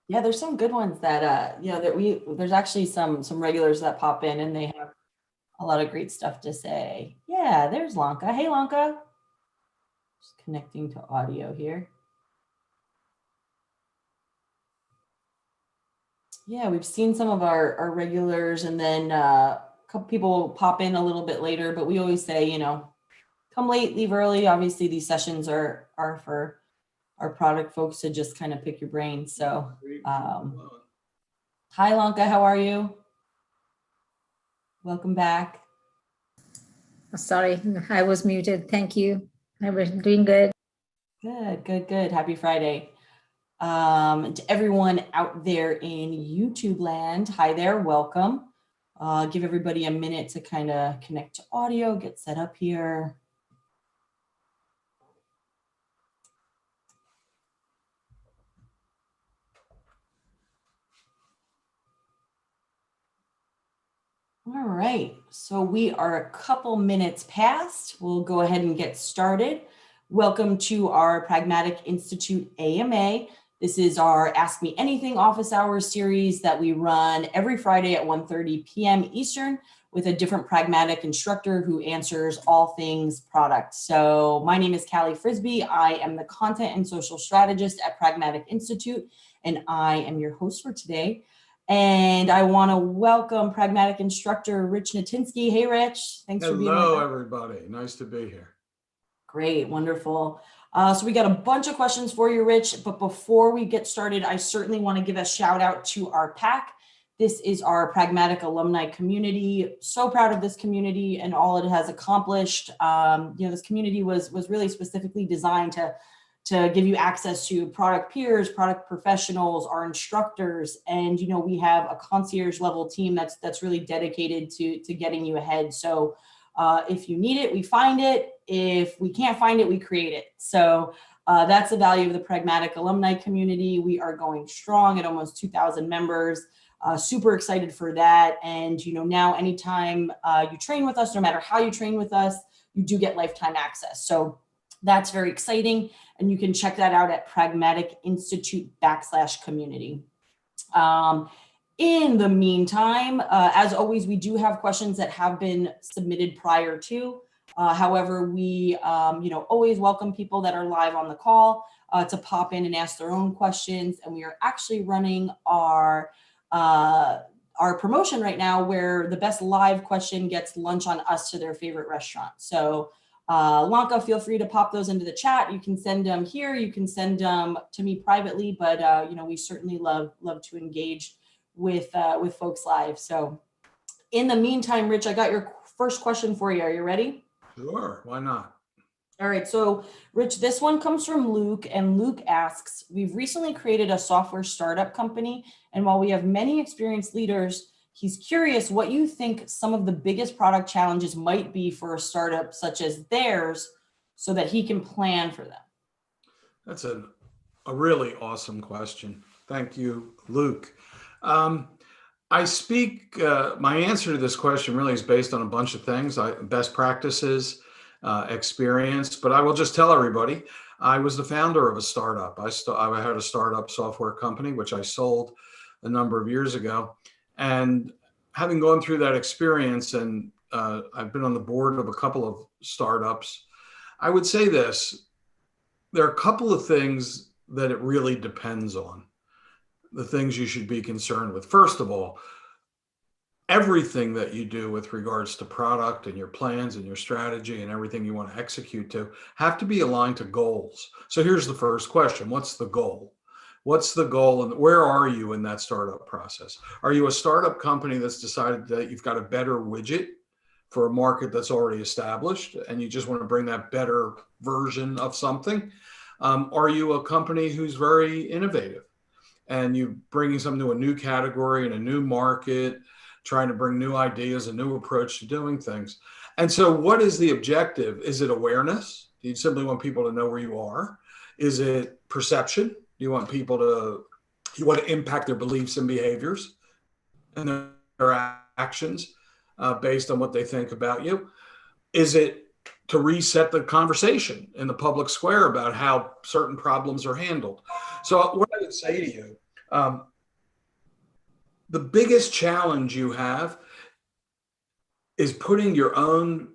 Yeah, there's some good ones that there's actually some regulars that pop in and they have a lot of great stuff to say. Yeah, there's Lanka. Hey Lanka. Just connecting to audio here. Yeah, we've seen some of our regulars, and then a couple people will pop in a little bit later, but we always say, come late, leave early. Obviously these sessions are for our product folks to just kind of pick your brain. So hi Lanka, how are you? Welcome back. Sorry, I was muted. Thank you. I was doing good. Good. Happy Friday. To everyone out there in YouTube land, hi there, welcome. Give everybody a minute to kind of connect to audio, get set up here. All right, so we are a couple minutes past. We'll go ahead and get started. Welcome to our Pragmatic Institute AMA. This is our Ask Me Anything office hours series that we run every Friday at 1:30 p.m. Eastern with a different pragmatic instructor who answers all things product. So my name is Callie Frisbee. I am the content and social strategist at Pragmatic Institute, and I am your host for today. And I want to welcome Pragmatic instructor Rich Natinsky. Hey, Rich. Thanks for being with us. Hello, everybody. Nice to be here. Great. Wonderful. So we got a bunch of questions for you, Rich. But before we get started, I certainly want to give a shout out to our PAC. This is our Pragmatic alumni community. So proud of this community and all it has accomplished. This community was really specifically designed to give you access to product peers, product professionals, our instructors, and we have a concierge level team that's really dedicated to getting you ahead. So if you need it, we find it. If we can't find it, we create it. So that's the value of the Pragmatic alumni community. We are going strong at almost 2,000 members. Super excited for that. And now anytime you train with us, no matter how you train with us, you do get lifetime access. So that's very exciting. And you can check that out at Pragmatic Institute /community. In the meantime, as always, we do have questions that have been submitted prior to. However, we always welcome people that are live on the call to pop in and ask their own questions. And we are actually running our promotion right now where the best live question gets lunch on us to their favorite restaurant. So Lanka, feel free to pop those into the chat. You can send them here. You can send them to me privately, but we certainly love to engage with folks live. So in the meantime, Rich, I got your first question for you. Are you ready? Sure, why not? All right, so Rich, this one comes from Luke, and Luke asks, we've recently created a software startup company, and while we have many experienced leaders, he's curious what you think some of the biggest product challenges might be for a startup such as theirs so that he can plan for them. That's a really awesome question. Thank you, Luke. My answer to this question really is based on a bunch of things, best practices, experience, but I will just tell everybody, I was the founder of a startup. I had a startup software company, which I sold a number of years ago. And having gone through that experience, and I've been on the board of a couple of startups, I would say this, there are a couple of things that it really depends on, the things you should be concerned with. First of all, everything that you do with regards to product and your plans and your strategy and everything you want to execute to have to be aligned to goals. So here's the first question. What's the goal? What's the goal and where are you in that startup process? Are you a startup company that's decided that you've got a better widget for a market that's already established and you just want to bring that better version of something? Are you a company who's very innovative and you're bringing something to a new category and a new market, trying to bring new ideas, a new approach to doing things? And so what is the objective? Is it awareness? Do you simply want people to know where you are? Is it perception? You want people you want to impact their beliefs and behaviors and their actions based on what they think about you? Is it to reset the conversation in the public square about how certain problems are handled? So what I would say to you, Um, the biggest challenge you have is putting your own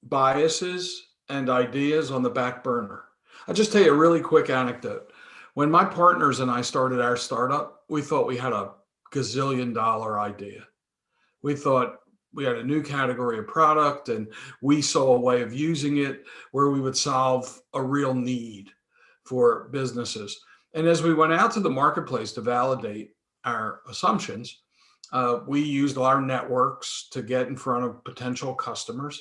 biases and ideas on the back burner. I'll just tell you a really quick anecdote. When my partners and I started our startup, we thought we had a gazillion-dollar idea. We thought we had a new category of product and we saw a way of using it where we would solve a real need for businesses. And as we went out to the marketplace to validate our assumptions, we used our networks to get in front of potential customers,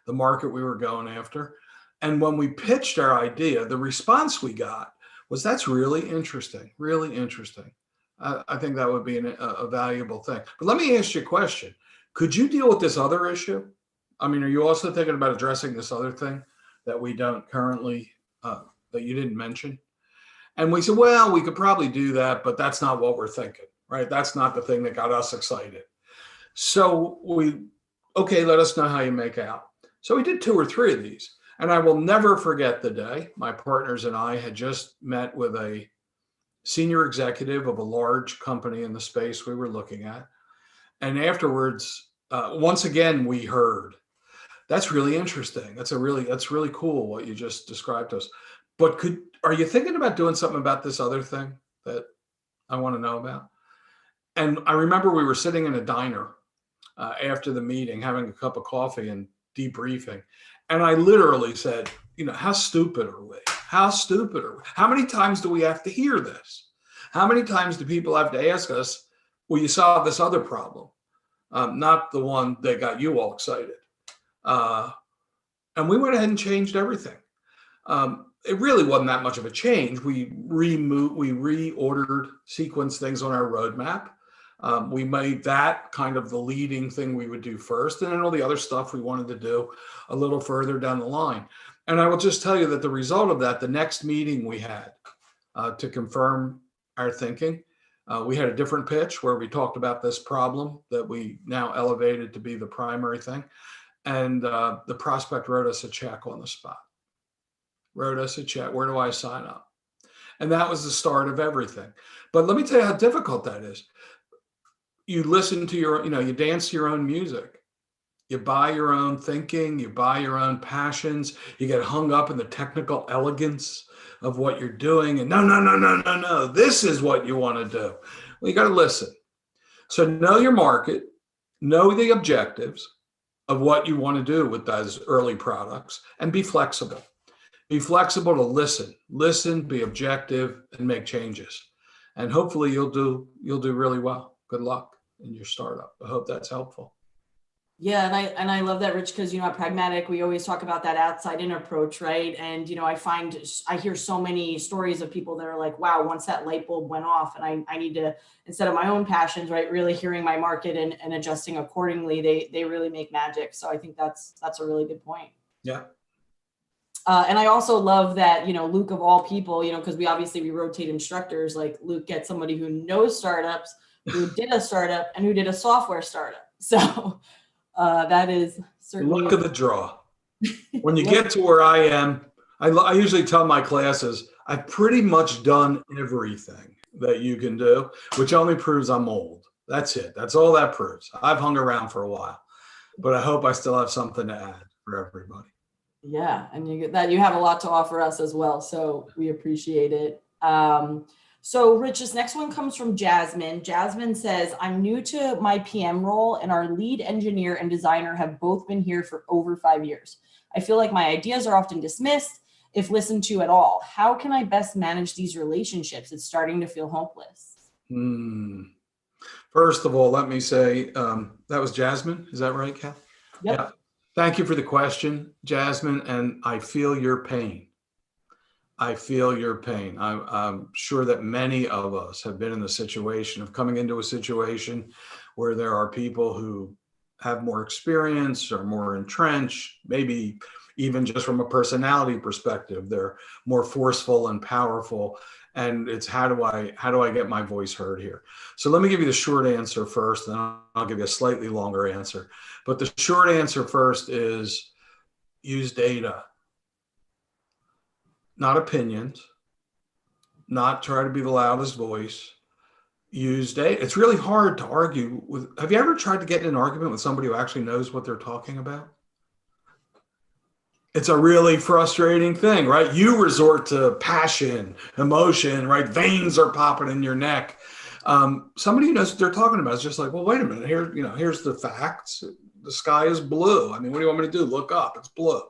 the market we were going after. And when we pitched our idea, the response we got was, that's really interesting, really interesting. I think that would be a valuable thing. But let me ask you a question. Could you deal with this other issue? I mean, are you also thinking about addressing this other thing that we don't currently, that you didn't mention? And we said, well, we could probably do that, but that's not what we're thinking, right? That's not the thing that got us excited. So okay, let us know how you make out. So we did 2 or 3 of these. And I will never forget the day my partners and I had just met with a senior executive of a large company in the space we were looking at. And afterwards, once again, we heard, that's really interesting. That's really cool what you just described to us. But are you thinking about doing something about this other thing that I want to know about? And I remember we were sitting in a diner after the meeting, having a cup of coffee and debriefing. And I literally said, how stupid are we? How stupid are we? How many times do we have to hear this? How many times do people have to ask us, will you solve this other problem? Not the one that got you all excited. And we went ahead and changed everything. It really wasn't that much of a change. We reordered, sequenced things on our roadmap. We made that kind of the leading thing we would do first, and then all the other stuff we wanted to do a little further down the line. And I will just tell you that the result of that, the next meeting we had to confirm our thinking, we had a different pitch where we talked about this problem that we now elevated to be the primary thing. And the prospect wrote us a check on the spot. Wrote us a check. Where do I sign up? And that was the start of everything. But let me tell you how difficult that is. You listen to you dance to your own music. You buy your own thinking, you buy your own passions, you get hung up in the technical elegance of what you're doing. And no, this is what you want to do. Well, you got to listen. So know your market, know the objectives of what you want to do with those early products, and be flexible. Be flexible to listen, be objective, and make changes. And hopefully you'll do really well. Good luck in your startup. I hope that's helpful. Yeah, and I love that, Rich, because at Pragmatic, we always talk about that outside in approach, right? And I hear so many stories of people that are like, wow, once that light bulb went off, and I need to, instead of my own passions, right, really hearing my market and adjusting accordingly, they really make magic. So I think that's a really good point. Yeah. And I also love that, Luke, of all people, because we rotate instructors, like Luke gets somebody who knows startups, who did a startup, and who did a software startup. So that is certainly luck of the draw. When you get to where I am, I usually tell my classes, I've pretty much done everything that you can do, which only proves I'm old. That's it. That's all that proves. I've hung around for a while, but I hope I still have something to add for everybody. Yeah, and you have a lot to offer us as well, so we appreciate it. So Rich, this next one comes from Jasmine. Jasmine says, I'm new to my PM role, and our lead engineer and designer have both been here for over 5 years. I feel like my ideas are often dismissed, if listened to at all. How can I best manage these relationships? It's starting to feel hopeless. First of all, let me say, that was Jasmine. Is that right, Kath? Yep. Yeah. Thank you for the question, Jasmine, and I feel your pain. I feel your pain. I'm sure that many of us have been in the situation of coming into a situation where there are people who have more experience or more entrenched, maybe even just from a personality perspective, they're more forceful and powerful. And it's how do I get my voice heard here? So let me give you the short answer first, and I'll give you a slightly longer answer. But the short answer first is use data, not opinions, not try to be the loudest voice, use data. It's really hard to argue with. Have you ever tried to get in an argument with somebody who actually knows what they're talking about? It's a really frustrating thing, right? You resort to passion, emotion, right? Veins are popping in your neck. Somebody who knows what they're talking about is just like, well, wait a minute. Here, here's the facts. The sky is blue. I mean, what do you want me to do? Look up. It's blue.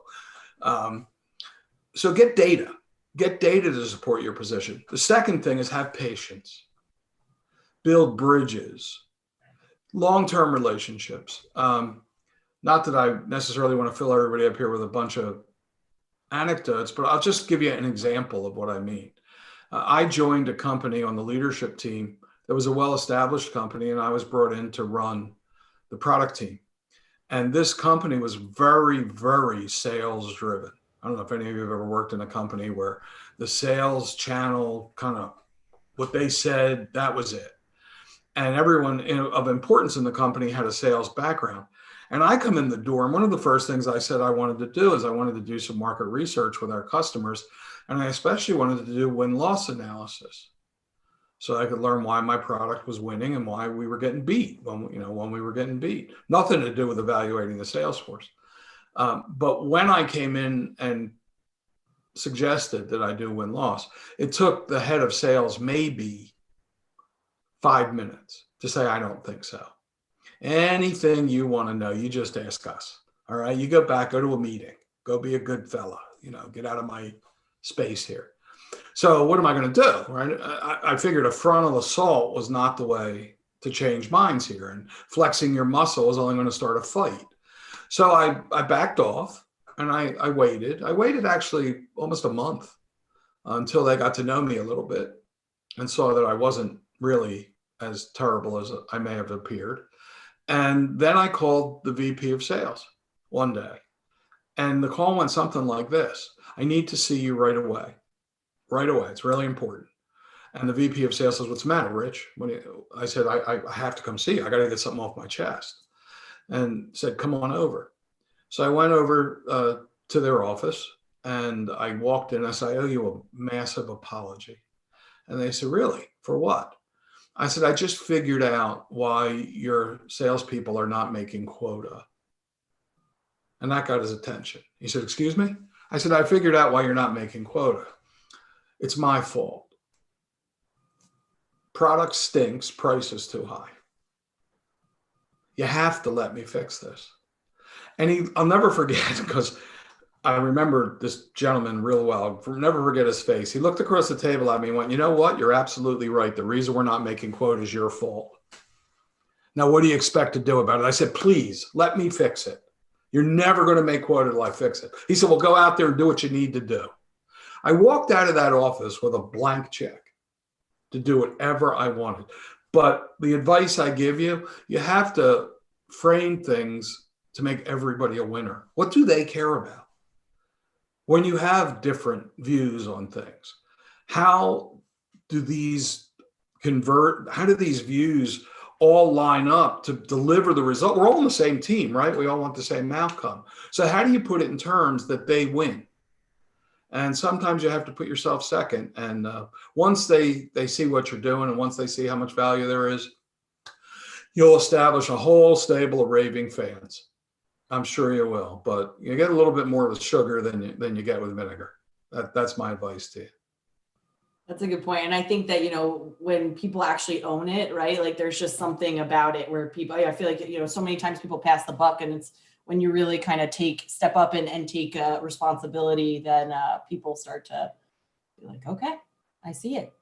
So get data. Get data to support your position. The second thing is have patience. Build bridges. Long-term relationships. Not that I necessarily want to fill everybody up here with a bunch of anecdotes, but I'll just give you an example of what I mean. I joined a company on the leadership team that was a well-established company, and I was brought in to run the product team. And this company was very, very sales driven. I don't know if any of you have ever worked in a company where the sales channel kind of what they said, that was it. And everyone of importance in the company had a sales background. And I come in the door, and one of the first things I said I wanted to do is I wanted to do some market research with our customers. And I especially wanted to do win-loss analysis, so I could learn why my product was winning and why we were getting beat when we were getting beat. Nothing to do with evaluating the sales force. But when I came in and suggested that I do win-loss, it took the head of sales maybe 5 minutes to say, I don't think so. Anything you want to know, you just ask us. All right. You go back, go to a meeting, go be a good fella, get out of my space here. So what am I going to do? Right. I figured a frontal assault was not the way to change minds here, and flexing your muscle is only going to start a fight. So I backed off and I waited. I waited actually almost a month until they got to know me a little bit and saw that I wasn't really as terrible as I may have appeared. And then I called the VP of sales one day, and the call went something like this: I need to see you right away. Right away. It's really important. And the VP of sales says, what's the matter, Rich? I said, I have to come see you. I got to get something off my chest. And said, come on over. So I went over to their office, and I walked in. I said, I owe you a massive apology. And they said, really? For what? I said, I just figured out why your salespeople are not making quota. And that got his attention. He said, excuse me? I said, I figured out why you're not making quota. It's my fault. Product stinks, price is too high. You have to let me fix this. And I'll never forget, because I remember this gentleman real well. I'll never forget his face. He looked across the table at me and went, you know what? You're absolutely right. The reason we're not making quota is your fault. Now, what do you expect to do about it? I said, please, let me fix it. You're never going to make quota till I fix it. He said, well, go out there and do what you need to do. I walked out of that office with a blank check to do whatever I wanted. But the advice I give you, you have to frame things to make everybody a winner. What do they care about? When you have different views on things, how do these convert? How do these views all line up to deliver the result? We're all on the same team, right? We all want the same outcome. So how do you put it in terms that they win? And sometimes you have to put yourself second. And once they see what you're doing, and once they see how much value there is, you'll establish a whole stable of raving fans. I'm sure you will, but you get a little bit more with sugar than you get with vinegar. That's my advice to you. That's a good point. And I think that, when people actually own it, right? Like there's just something about it where people, I feel like, so many times people pass the buck, and it's when you really kind of step up and take responsibility, then people start to be like, okay, I see it.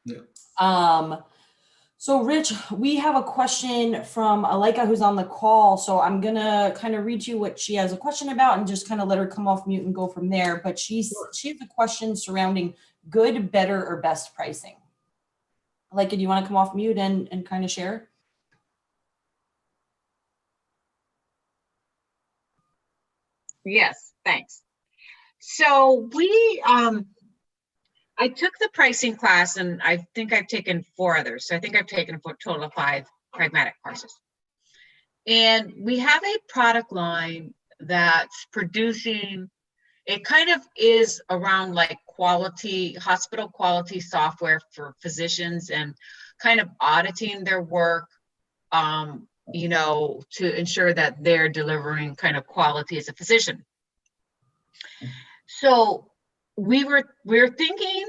Yeah. So Rich, we have a question from Alika who's on the call. So I'm going to kind of read you what she has a question about and just kind of let her come off mute and go from there. But she has a question surrounding good, better, or best pricing. Alika, do you want to come off mute and kind of share? Yes, thanks. So I took the pricing class, and I think I've taken 4 others. So I think I've taken a total of 5 pragmatic courses. And we have a product line that's producing It kind of is around like quality, hospital quality software for physicians and kind of auditing their work, you know, to ensure that they're delivering kind of quality as a physician. So we're thinking,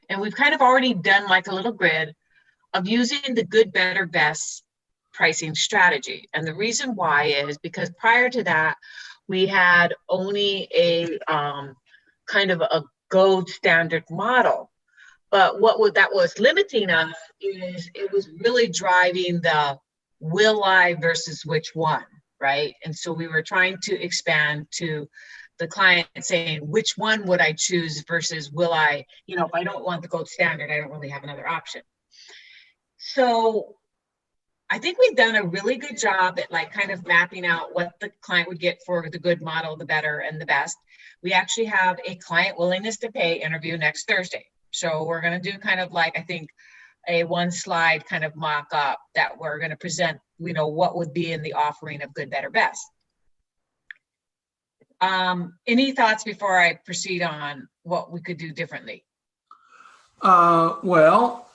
and we've kind of already done like a little grid of using the good, better, best pricing strategy. And the reason why is because prior to that, we had only a kind of a gold standard model. But what that was limiting us is it was really driving the will I versus which one, right? And so we were trying to expand to the client saying, which one would I choose versus will I, you know, if I don't want the gold standard, I don't really have another option. So I think we've done a really good job at like kind of mapping out what the client would get for the good model, the better, and the best. We actually have a client willingness to pay interview next Thursday. So we're going to do kind of like, I think, a one slide kind of mock up that we're going to present, you know, what would be in the offering of good, better, best. Any thoughts before I proceed on what we could do differently? Well,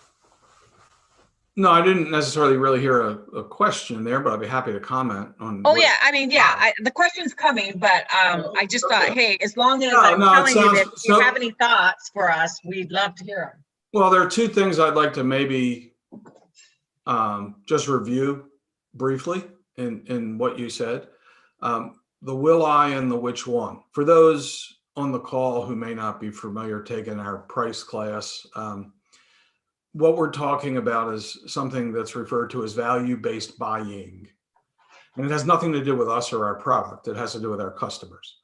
no, I didn't necessarily really hear a question there, but I'd be happy to comment on. Oh yeah, I mean, yeah, the question's coming, but I just thought, hey, as long as I'm telling you that if you have any thoughts for us, we'd love to hear them. Well, there are two things I'd like to maybe just review briefly in what you said. The will I and the which one. For those on the call who may not be familiar taking our price class, what we're talking about is something that's referred to as value-based buying. And it has nothing to do with us or our product. It has to do with our customers.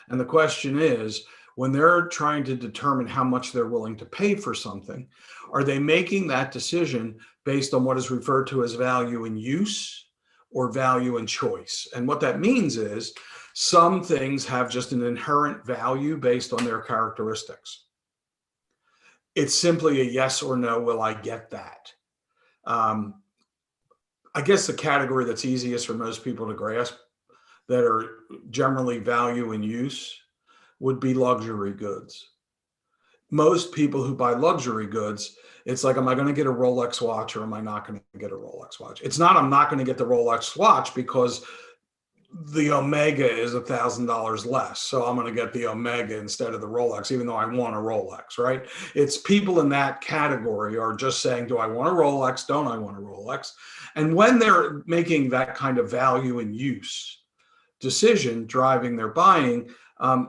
And the question is, when they're trying to determine how much they're willing to pay for something, are they making that decision based on what is referred to as value in use or value in choice? And what that means is some things have just an inherent value based on their characteristics. It's simply a yes or no, will I get that? I guess the category that's easiest for most people to grasp that are generally value in use would be luxury goods. Most people who buy luxury goods, it's like, am I going to get a Rolex watch or am I not going to get a Rolex watch? It's not, I'm not going to get the Rolex watch because the Omega is $1,000 less. So I'm going to get the Omega instead of the Rolex, even though I want a Rolex, right? It's people in that category are just saying, do I want a Rolex? Don't I want a Rolex? And when they're making that kind of value and use decision driving their buying,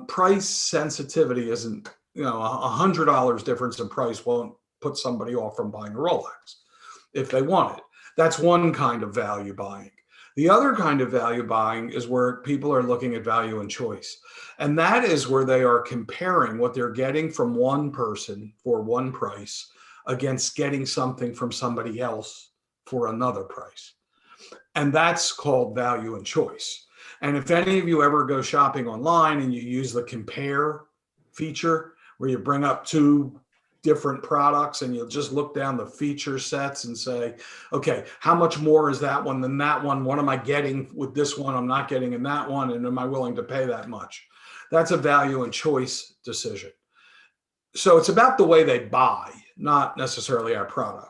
price sensitivity isn't, you know, $100 difference in price won't put somebody off from buying a Rolex if they want it. That's one kind of value buying. The other kind of value buying is where people are looking at value and choice. And that is where they are comparing what they're getting from one person for one price against getting something from somebody else for another price. And that's called value and choice. And if any of you ever go shopping online and you use the compare feature where you bring up two different products and you'll just look down the feature sets and say, okay, how much more is that one than that one? What am I getting with this one I'm not getting in that one? And am I willing to pay that much? That's a value and choice decision. So it's about the way they buy, not necessarily our product.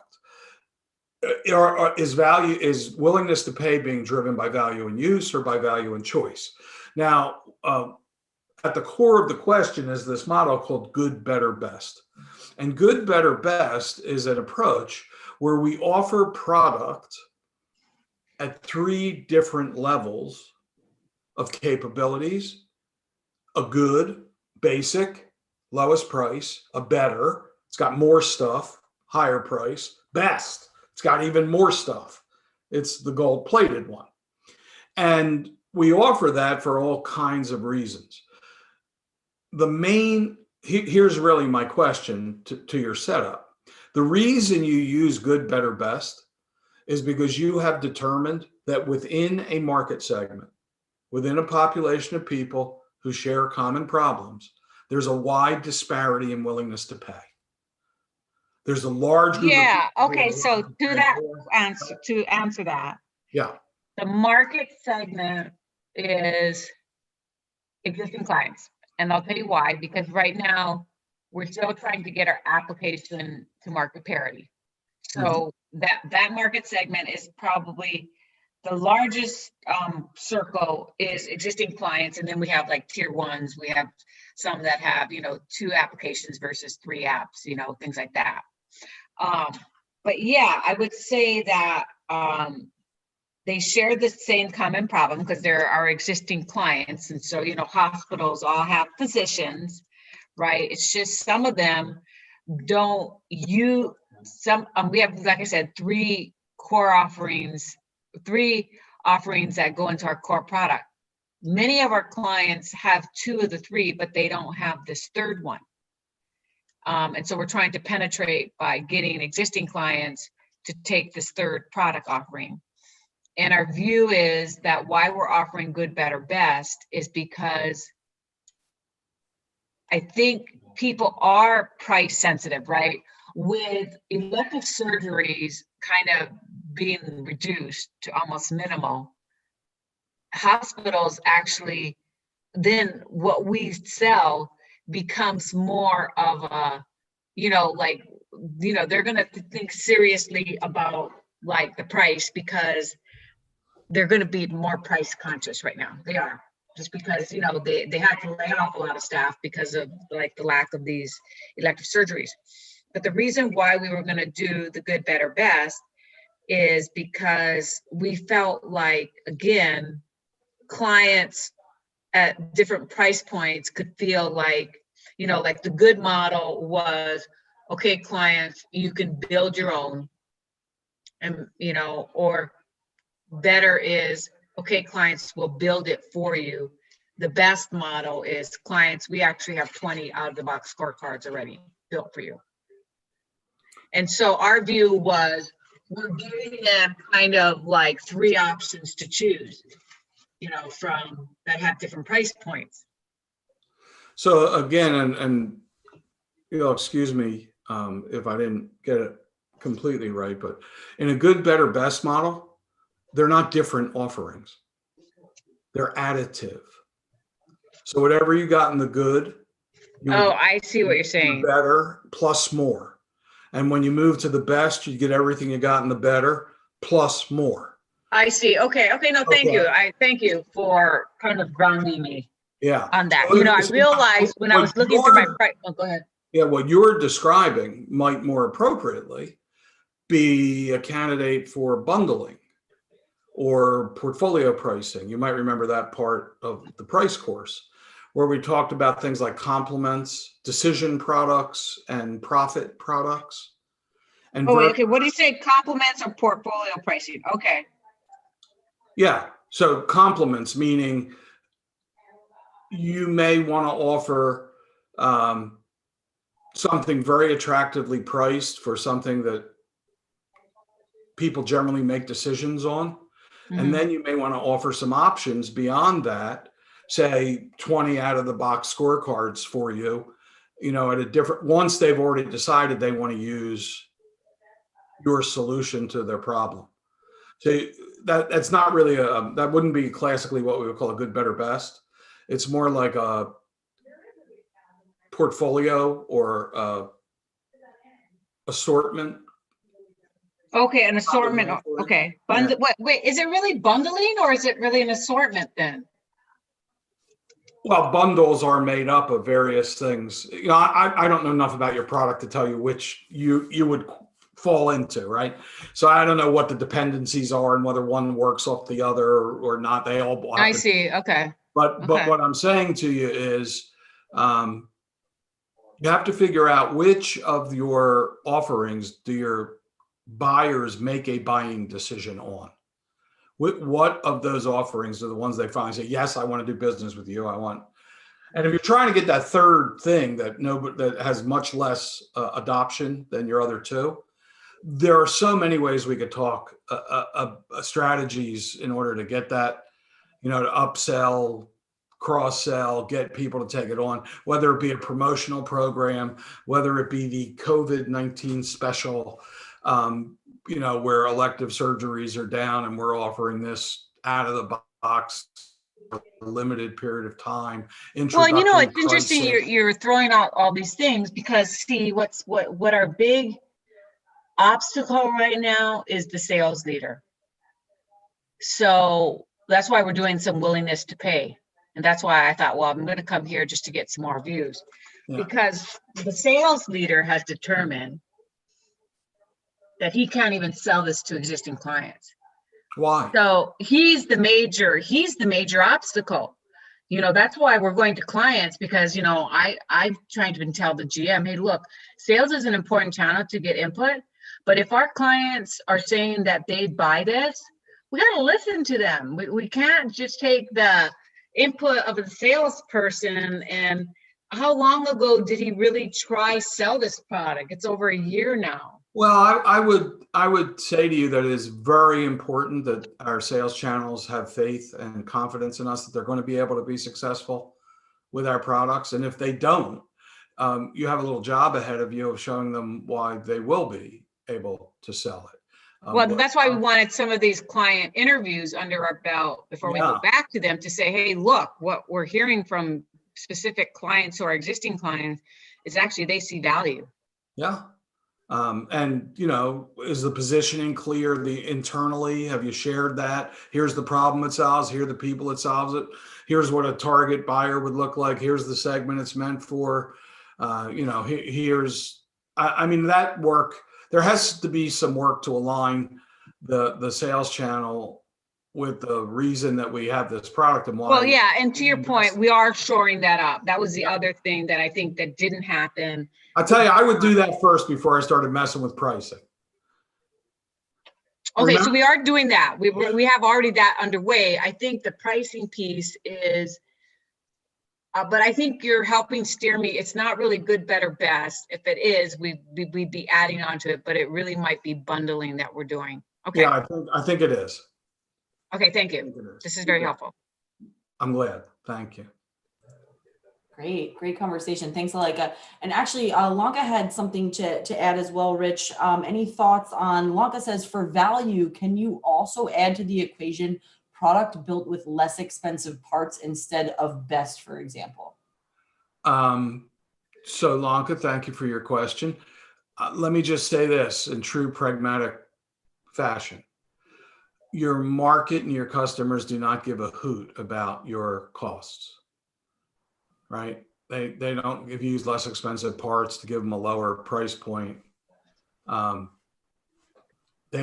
Is willingness to pay being driven by value and use or by value and choice? Now, at the core of the question is this model called good, better, best. And good, better, best is an approach where we offer product at three different levels of capabilities: a good, basic, lowest price; a better, it's got more stuff, higher price; best, it's got even more stuff, it's the gold-plated one. And we offer that for all kinds of reasons. Here's really my question to your setup. The reason you use good, better, best is because you have determined that within a market segment, within a population of people who share common problems, there's a wide disparity in willingness to pay. There's a large group. Yeah. Okay. So to answer that. Yeah. The market segment is existing clients. And I'll tell you why, because right now we're still trying to get our application to market parity. So that market segment is probably the largest circle is existing clients. And then we have like tier ones. We have some that have, 2 applications versus 3 apps, things like that. But yeah, I would say that they share the same common problem because they're our existing clients. And so, hospitals all have physicians, right? It's just some of them don't use we have, like I said, 3 core offerings, 3 offerings that go into our core product. Many of our clients have 2 of the 3, but they don't have this third one. And so we're trying to penetrate by getting existing clients to take this third product offering. And our view is that why we're offering good, better, best is because I think people are price sensitive, right? With elective surgeries kind of being reduced to almost minimal, hospitals actually, then what we sell becomes more of a, they're going to think seriously about like the price because they're going to be more price conscious right now. They are, just because, they had to lay off a lot of staff because of like the lack of these elective surgeries. But the reason why we were going to do the good, better, best is because we felt like, again, clients at different price points could feel like, like the good model was, okay, clients, you can build your own, and, or better is, okay, clients will build it for you. The best model is clients, we actually have 20 out of the box scorecards already built for you. And so our view was, we're giving them kind of like 3 options to choose, from that have different price points. So again, and excuse me if I didn't get it completely right, but in a good, better, best model, they're not different offerings. They're additive. So whatever you got in the good, I see what you're saying. Better plus more. And when you move to the best, you get everything you got in the better plus more. I see. Okay. No, thank you. I thank you for kind of grounding me. Yeah. On that. I realized when I was looking through my price. Oh, go ahead. Yeah, what you're describing might more appropriately be a candidate for bundling or portfolio pricing. You might remember that part of the price course where we talked about things like complements, decision products, and profit products. And okay. What do you say? Complements or portfolio pricing? Okay. Yeah. So complements, meaning you may want to offer something very attractively priced for something that people generally make decisions on. Mm-hmm. And then you may want to offer some options beyond that, say 20 out of the box scorecards for you, at a different, once they've already decided they want to use your solution to their problem. So that's not really that wouldn't be classically what we would call a good, better, best. It's more like a portfolio or assortment. Okay, an assortment. Okay, yeah. Wait, is it really bundling or is it really an assortment then? Well, bundles are made up of various things. I don't know enough about your product to tell you which you would fall into, right? So I don't know what the dependencies are and whether one works off the other or not. They all. I see. Okay. But what I'm saying to you is, you have to figure out which of your offerings do your buyers make a buying decision on. What of those offerings are the ones they finally say, yes, I want to do business with you. And if you're trying to get that third thing that has much less adoption than your other 2, there are so many ways we could talk strategies in order to get that, to upsell, cross-sell, get people to take it on, whether it be a promotional program, whether it be the COVID-19 special, where elective surgeries are down and we're offering this out of the box, a limited period of time. Well, and you know, it's Introductory interesting pricing. you're throwing out all these things because see what our big obstacle right now is the sales leader. So that's why we're doing some willingness to pay. And that's why I thought, well, I'm going to come here just to get some more views. Yeah. Because the sales leader has determined that he can't even sell this to existing clients. Why? So he's the major obstacle. You know, that's why we're going to clients because, you know, I've tried to tell the GM, hey, look, sales is an important channel to get input. But if our clients are saying that they buy this, we got to listen to them. We can't just take the input of a salesperson and how long ago did he really try sell this product? It's over a year now. Well, I would say to you that it is very important that our sales channels have faith and confidence in us that they're going to be able to be successful with our products. And if they don't, you have a little job ahead of you of showing them why they will be able to sell it. Well, that's why we wanted some of these client interviews under our belt before we go back to them to say, hey, look, what we're hearing from specific clients or existing clients is actually they see value. Yeah. And, you know, is the positioning clear internally? Have you shared that? Here's the problem it solves. Here are the people it solves it. Here's what a target buyer would look like. Here's the segment it's meant for. You know, I mean, that work, there has to be some work to align the sales channel with the reason that we have this product and why. Well, yeah. And to your point, we are shoring that up. That was the other thing that I think that didn't happen. I tell you, I would do that first before I started messing with pricing. Okay, so we are doing that. We have already that underway. I think the pricing piece is, but I think you're helping steer me. It's not really good, better, best. If it is, we'd be adding on to it, but it really might be bundling that we're doing. Okay. Yeah, I think it is. Okay, thank you. This is very helpful. I'm glad. Thank you. Great conversation. Thanks, Alika. And actually, Lanka had something to add as well, Rich. Any thoughts on, Lanka says, for value, can you also add to the equation product built with less expensive parts instead of best, for example? So Lanka, thank you for your question. Let me just say this in true pragmatic fashion. Your market and your customers do not give a hoot about your costs, right? They don't, if you use less expensive parts to give them a lower price point, they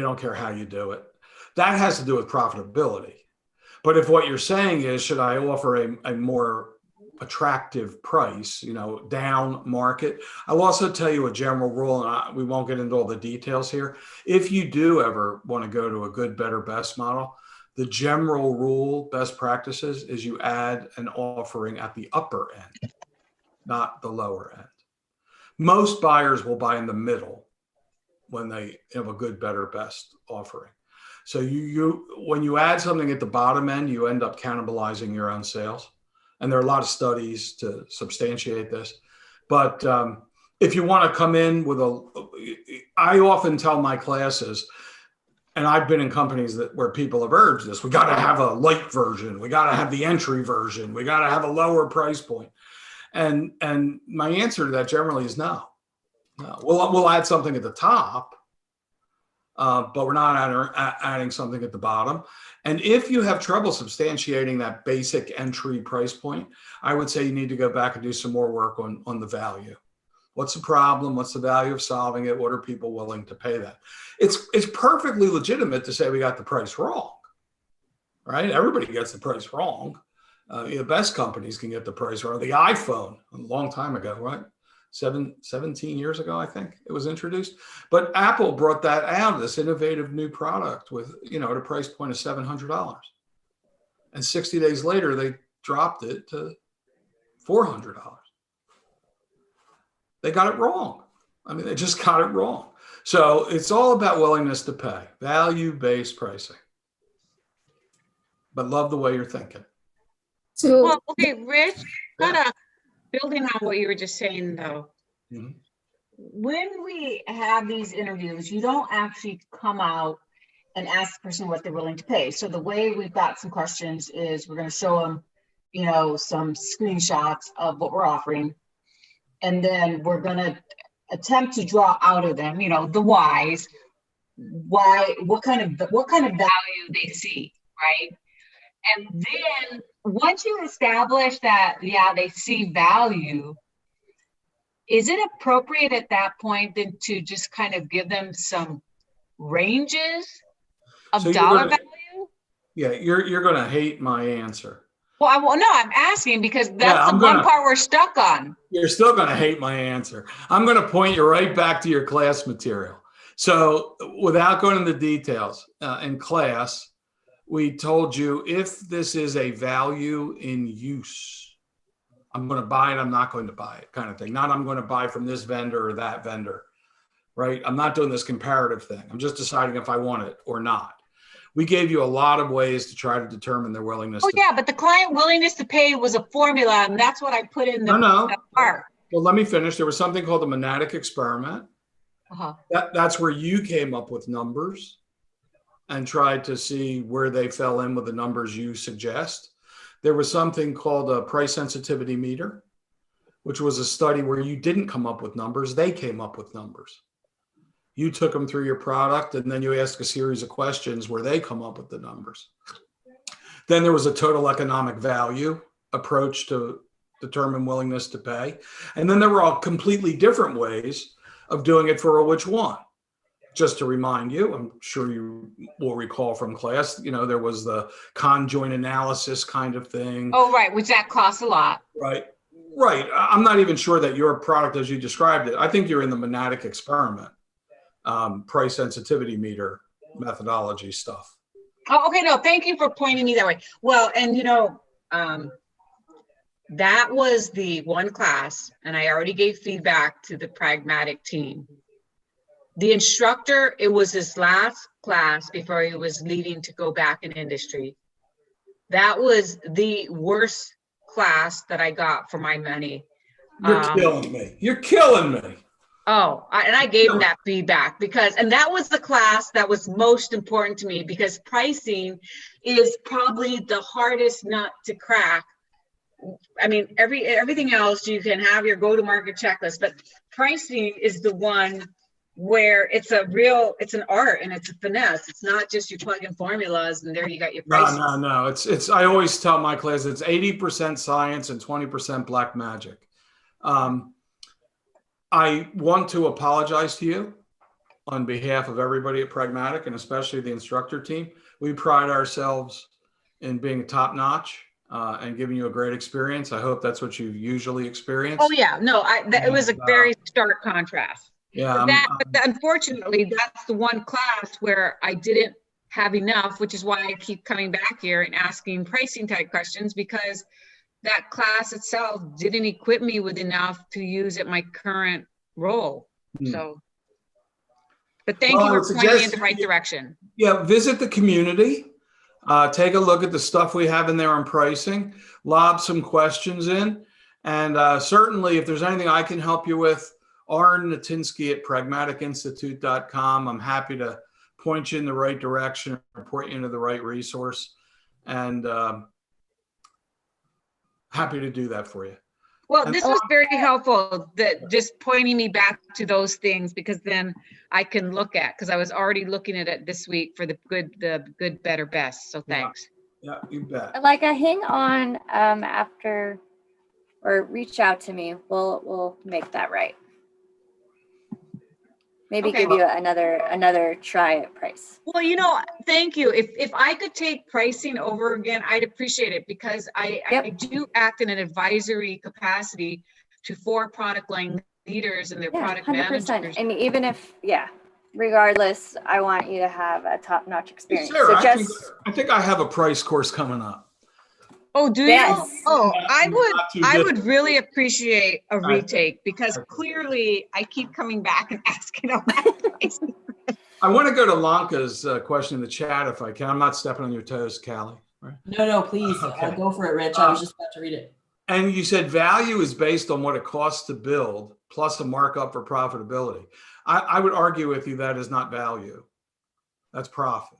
don't care how you do it. That has to do with profitability. But if what you're saying is, should I offer a more attractive price, you know, down market? I'll also tell you a general rule, and we won't get into all the details here. If you do ever want to go to a good, better, best model, the general rule, best practices, is you add an offering at the upper end, not the lower end. Most buyers will buy in the middle when they have a good, better, best offering. So when you add something at the bottom end, you end up cannibalizing your own sales. And there are a lot of studies to substantiate this. But if you want to come in with I often tell my classes, and I've been in companies where people have urged this, we got to have a light version. We got to have the entry version. We got to have a lower price point. And my answer to that generally is no. We'll add something at the top, but we're not adding something at the bottom. And if you have trouble substantiating that basic entry price point, I would say you need to go back and do some more work on the value. What's the problem? What's the value of solving it? What are people willing to pay that? It's perfectly legitimate to say we got the price wrong, right? Everybody gets the price wrong. The best companies can get the price wrong. The iPhone, a long time ago, right? 17 years ago, I think it was introduced. But Apple brought that out, this innovative new product with, you know, at a price point of $700. And 60 days later, they dropped it to $400. They got it wrong. I mean, they just got it wrong. So it's all about willingness to pay, value-based pricing. But love the way you're thinking. So, Well, okay, Rich, building on what you were just saying, though, when we have these interviews, you don't actually come out and ask the person what they're willing to pay. So the way we've got some questions is we're going to show them, you know, some screenshots of what we're offering. And then we're going to attempt to draw out of them, you know, the whys, why, what kind of value they see, right? And then once you establish that, yeah, they see value, is it appropriate at that point then to just kind of give them some ranges of So dollar value? Yeah, you're going to hate my answer. Well, no, I'm asking because that's the I'm one gonna- part we're stuck on. You're still going to hate my answer. I'm going to point you right back to your class material. So without going into details, in class, we told you if this is a value in use, I'm going to buy it, I'm not going to buy it kind of thing. Not I'm going to buy from this vendor or that vendor, right? I'm not doing this comparative thing. I'm just deciding if I want it or not. We gave you a lot of ways to try to determine their willingness. Oh, yeah, but the client willingness to pay was a formula, and that's what I put in the part. Well, let me finish. There was something called the Pragmatic experiment. Uh-huh. That's where you came up with numbers and tried to see where they fell in with the numbers you suggest. There was something called a price sensitivity meter, which was a study where you didn't come up with numbers. They came up with numbers. You took them through your product, and then you ask a series of questions where they come up with the numbers. Then there was a total economic value approach to determine willingness to pay. And then there were all completely different ways of doing it for which one. Just to remind you, I'm sure you will recall from class, you know, there was the conjoint analysis kind of thing. Oh, right, which that costs a lot. Right. I'm not even sure that your product as you described it, I think you're in the Pragmatic experiment, price sensitivity meter methodology stuff. Oh, okay, no, thank you for pointing me that way. Well, and you know, that was the one class, and I already gave feedback to the Pragmatic team. The instructor, it was his last class before he was leaving to go back in industry. That was the worst class that I got for my money. You're killing me. You're killing me. Oh, and I gave him that feedback because, and that was the class that was most important to me because pricing is probably the hardest nut to crack. I mean, everything else you can have your go-to-market checklist, but pricing is the one where it's an art and it's a finesse. It's not just you plug in formulas and there you got your price. No. It's I always tell my class it's 80% science and 20% black magic. I want to apologize to you on behalf of everybody at Pragmatic and especially the instructor team. We pride ourselves in being top notch and giving you a great experience. I hope that's what you usually experience. Oh yeah, no, it was a very stark contrast. Yeah. But unfortunately, that's the one class where I didn't have enough, which is why I keep coming back here and asking pricing type questions because that class itself didn't equip me with enough to use at my current role. So, but thank you for pointing me in the right direction. Yeah, visit the community. Take a look at the stuff we have in there on pricing, lob some questions in. And certainly if there's anything I can help you with, Arn Natinsky at pragmaticinstitute.com. I'm happy to point you in the right direction or point you into the right resource. And happy to do that for you. Well, this was very helpful, that just pointing me back to those things, because then I can look at, because I was already looking at it this week for the good, better, best. So thanks. Yeah, you bet. Like a hang on after, or reach out to me. We'll make that right. Maybe Okay. give you another try at price. Well, you know, thank you. If I could take pricing over again, I'd appreciate it, because I do act in an advisory capacity to 4 product line leaders and their product 100%. managers. And even if, regardless, I want you to have a top-notch experience. Sarah, So I think I have a price course coming up. Oh, do you? Yes. Oh, I Not too would distant. really appreciate a retake, because clearly I keep coming back and asking all that pricing. I want to go to Lanka's question in the chat if I can. I'm not stepping on your toes, Callie. Right? No, please. Okay. Go for it, Rich. I was just about to read it. And you said value is based on what it costs to build plus a markup for profitability. I would argue with you that is not value. That's profit.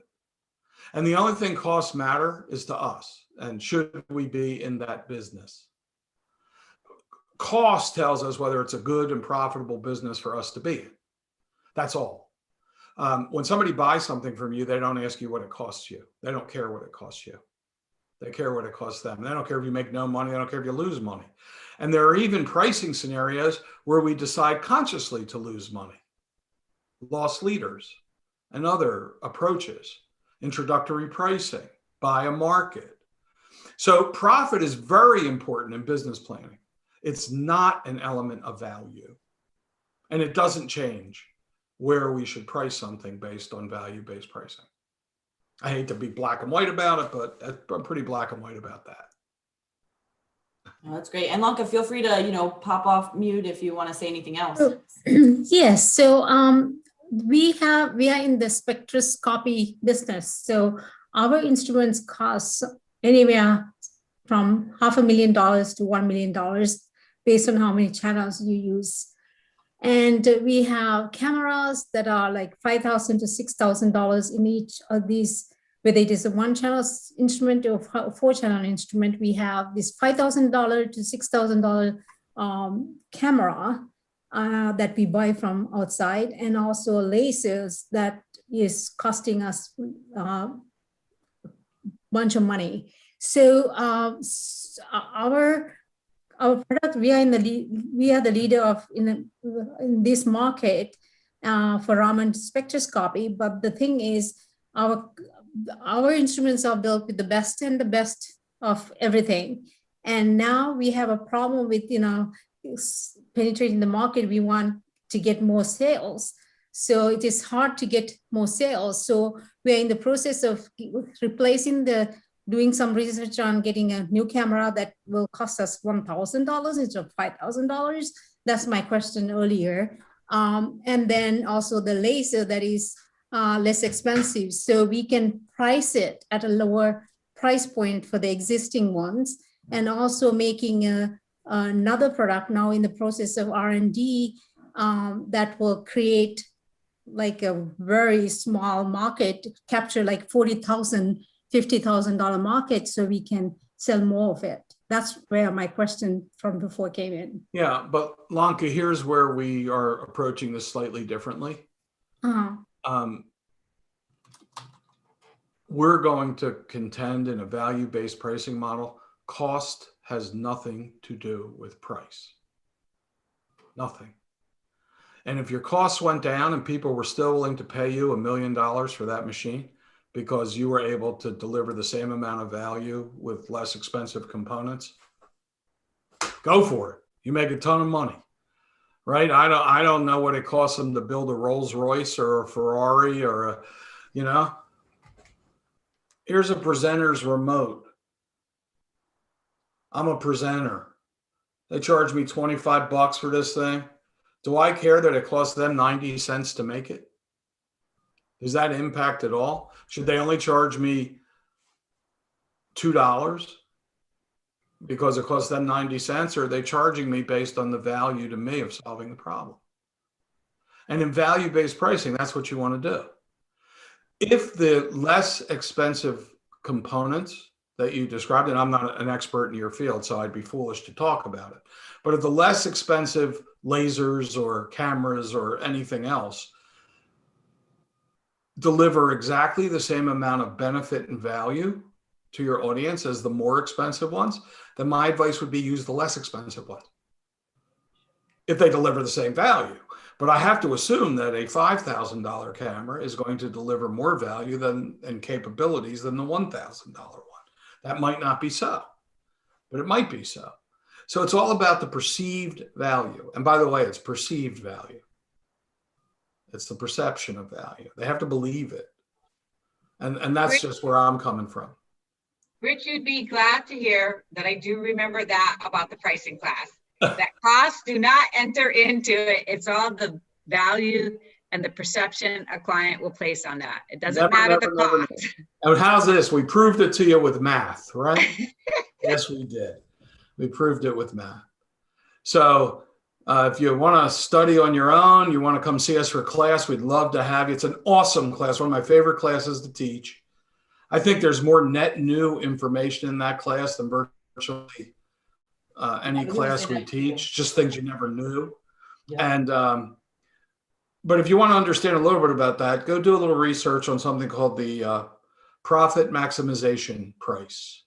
And the only thing costs matter is to us. And should we be in that business? Cost tells us whether it's a good and profitable business for us to be in. That's all. When somebody buys something from you, they don't ask you what it costs you. They don't care what it costs you. They care what it costs them. They don't care if you make no money. They don't care if you lose money. And there are even pricing scenarios where we decide consciously to lose money. Loss leaders and other approaches, introductory pricing, buy a market. So profit is very important in business planning. It's not an element of value. And it doesn't change where we should price something based on value-based pricing. I hate to be black and white about it, but I'm pretty black and white about that. Oh, that's great. And Lanka, feel free to, pop off mute if you want to say anything else. Yes. So we are in the spectroscopy business. So our instruments cost anywhere from $500,000 to $1 million based on how many channels you use. And we have cameras that are like $5,000 to $6,000 in each of these, whether it is a one channel instrument or four channel instrument. We have this $5,000 to $6,000 camera that we buy from outside, and also lasers that is costing us a bunch of money. So our product, we are the leader of in this market for Raman spectroscopy. But the thing is, our instruments are built with the best and the best of everything. And now we have a problem with penetrating the market. We want to get more sales, so it is hard to get more sales. So we are in the process of doing some research on getting a new camera that will cost us $1,000 instead of $5,000. That's my question earlier. And then also the laser that is less expensive. So we can price it at a lower price point for the existing ones, and also making another product now in the process of R&D that will create like a very small market, capture like $40,000, $50,000 market, so we can sell more of it. That's where my question from before came in. Yeah, but Lanka, here's where we are approaching this slightly differently. We're going to contend in a value-based pricing model. Cost has nothing to do with price. Nothing. And if your costs went down and people were still willing to pay you $1 million for that machine because you were able to deliver the same amount of value with less expensive components, go for it. You make a ton of money, right? I don't know what it costs them to build a Rolls Royce or a Ferrari or here's a presenter's remote. I'm a presenter. They charge me $25 for this thing. Do I care that it costs them 90 cents to make it? Does that impact at all? Should they only charge me $2 because it costs them 90 cents, or are they charging me based on the value to me of solving the problem? And in value-based pricing, that's what you want to do. If the less expensive components that you described, and I'm not an expert in your field, so I'd be foolish to talk about it, but if the less expensive lasers or cameras or anything else deliver exactly the same amount of benefit and value to your audience as the more expensive ones, then my advice would be use the less expensive ones if they deliver the same value. But I have to assume that a $5,000 camera is going to deliver more value and capabilities than the $1,000 one. That might not be so, but it might be so. So it's all about the perceived value. And by the way, it's perceived value. It's the perception of value. They have to believe it. And that's just where I'm coming from. Rich, you'd be glad to hear that I do remember that about the pricing class. That costs do not enter into it. It's all the value and the perception a client will place on that. It doesn't matter the cost. And how's this? We proved it to you with math, right? Yes, we did. We proved it with math. So If you want to study on your own, you want to come see us for class, we'd love to have you. It's an awesome class, one of my favorite classes to teach. I think there's more net new information in that class than virtually any class we teach, just things you never knew. Yeah. And but if you want to understand a little bit about that, go do a little research on something called the profit maximization price.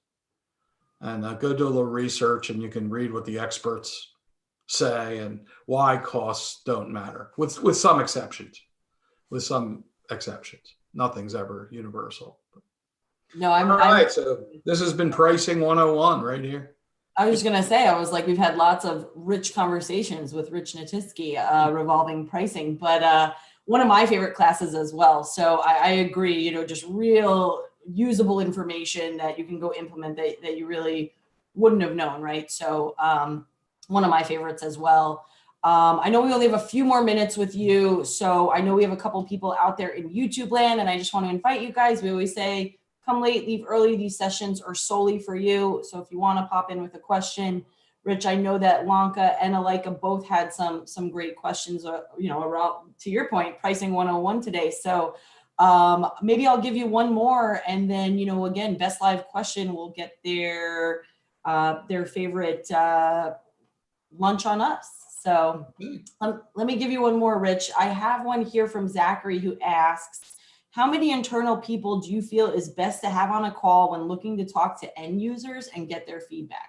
And go do a little research, and you can read what the experts say and why costs don't matter, with some exceptions. With some exceptions, nothing's ever universal. No, All right, so this has been Pricing 101 right here. I was just gonna say, I was like, we've had lots of rich conversations with Rich Natisky revolving pricing, but one of my favorite classes as well. So I agree, you know, just real usable information that you can go implement that you really wouldn't have known, right? So one of my favorites as well. I know we only have a few more minutes with you, so I know we have a couple people out there in YouTube land, and I just want to invite you guys. We always say, come late, leave early. These sessions are solely for you. So if you want to pop in with a question, Rich, I know that Lanka and Alika both had some great questions, you know, around, to your point, Pricing 101 today. So maybe I'll give you one more, and then, you know, again, best live question will get their favorite lunch on us. So let me give you one more, Rich. I have one here from Zachary who asks, how many internal people do you feel is best to have on a call when looking to talk to end users and get their feedback?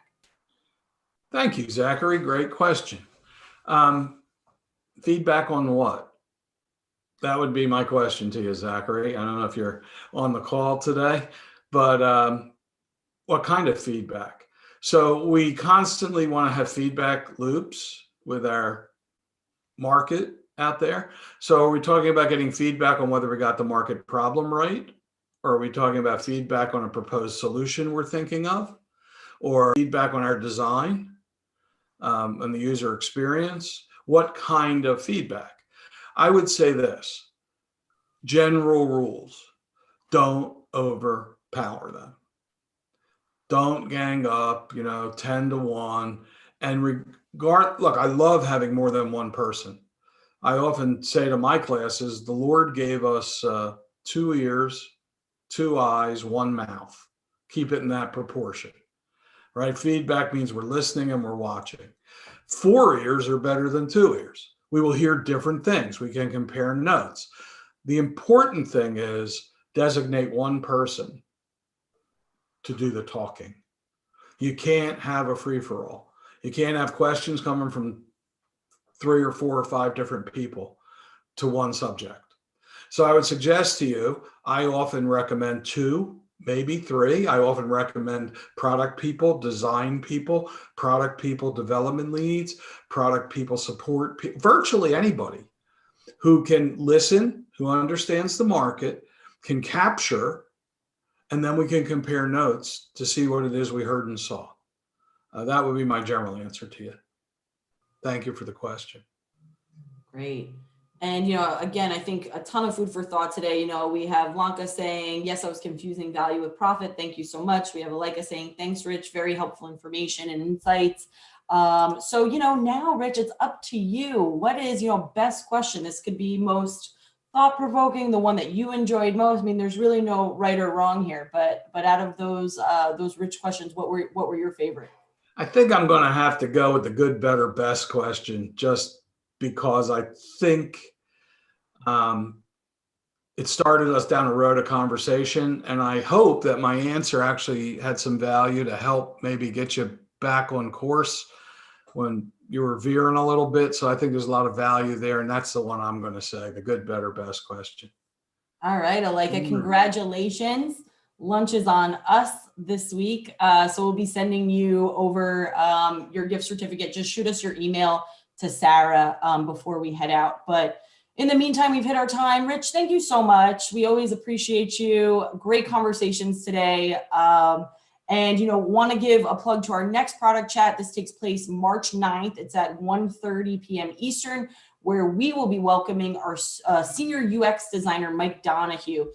Thank you, Zachary. Great question. Feedback on what? That would be my question to you, Zachary. I don't know if you're on the call today, but what kind of feedback? So we constantly want to have feedback loops with our market out there. So are we talking about getting feedback on whether we got the market problem right? Or are we talking about feedback on a proposed solution we're thinking of? Or feedback on our design and the user experience? What kind of feedback? I would say this: general rules. Don't overpower them. Don't gang up, 10 to 1. And look, I love having more than one person. I often say to my classes, the Lord gave us 2 ears, 2 eyes, 1 mouth. Keep it in that proportion, right? Feedback means we're listening and we're watching. 4 ears are better than 2 ears. We will hear different things. We can compare notes. The important thing is designate one person to do the talking. You can't have a free-for-all. You can't have questions coming from 3 or 4 or 5 different people to one subject. So I would suggest to you, I often recommend 2, maybe 3. I often recommend product people, design people, product people, development leads, product people, support, virtually anybody who can listen, who understands the market, can capture, and then we can compare notes to see what it is we heard and saw. That would be my general answer to you. Thank you for the question. Great. And, again, I think a ton of food for thought today. We have Lanka saying, yes, I was confusing value with profit. Thank you so much. We have Alika saying, thanks, Rich. Very helpful information and insights. So, now, Rich, it's up to you. What is, best question? This could be most thought-provoking, the one that you enjoyed most. I mean, there's really no right or wrong here, but out of those rich questions, what were your favorite? I think I'm going to have to go with the good, better, best question, just because I think it started us down a road of conversation, and I hope that my answer actually had some value to help maybe get you back on course when you were veering a little bit. So I think there's a lot of value there, and that's the one I'm going to say, the good, better, best question. All right, Alika, congratulations. Lunch is on us this week. So we'll be sending you over your gift certificate. Just shoot us your email to Sarah before we head out. But in the meantime, we've hit our time. Rich, thank you so much. We always appreciate you. Great conversations today. And, want to give a plug to our next product chat. This takes place March 9th. It's at 1:30 p.m. Eastern. where we will be welcoming our senior UX designer, Mike Donahue.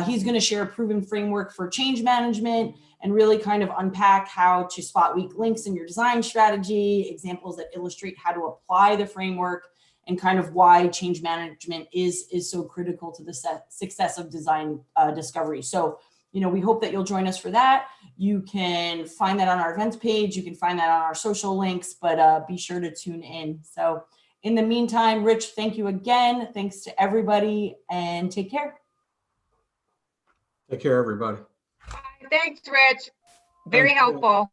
He's going to share a proven framework for change management and really kind of unpack how to spot weak links in your design strategy, examples that illustrate how to apply the framework, and kind of why change management is so critical to the success of design discovery. So, you know, we hope that you'll join us for that. You can find that on our events page. You can find that on our social links, but be sure to tune in. So in the meantime, Rich, thank you again. Thanks to everybody, and take care. Take care, everybody. Thanks, Rich. Very Thank you. helpful.